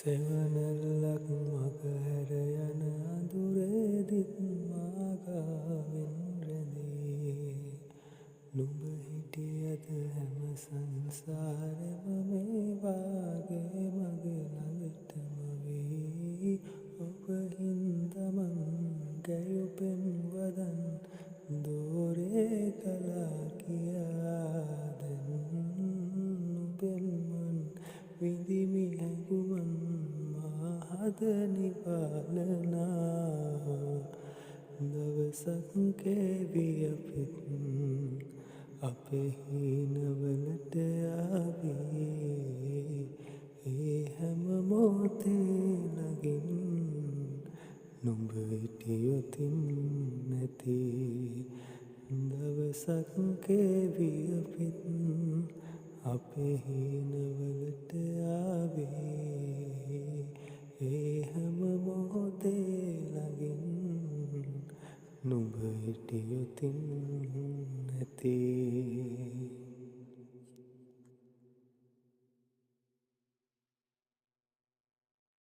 සෙවනැල්ලක් මගහැර යන අඳුරේදිත් මාගාවෙන් රැඳේ. නුඹ හිටියද හැම සංසාරෙම මේ වාගේ මගේ ළඟටම වී. ඔබ හින්දමන් ගැයුපෙන් වදන් දෝරේ කලා කියා දැන් නුඹෙන් මන් විඳිමි හැඟුමන් මා හද නිවාලනා. දවසක් කෑවි අපිත් අපේ හීනවලට ආවේ. ඒ හැම මොහොතේ ළඟින් නුඹ හිටියොතින් නැතේ. දවසක් කෑවි අපිත් අපේ හීනවලට ආවේ. ඒ හැම මොහොතේ ළඟින් නුඹ හිටියොතින් නැතේ.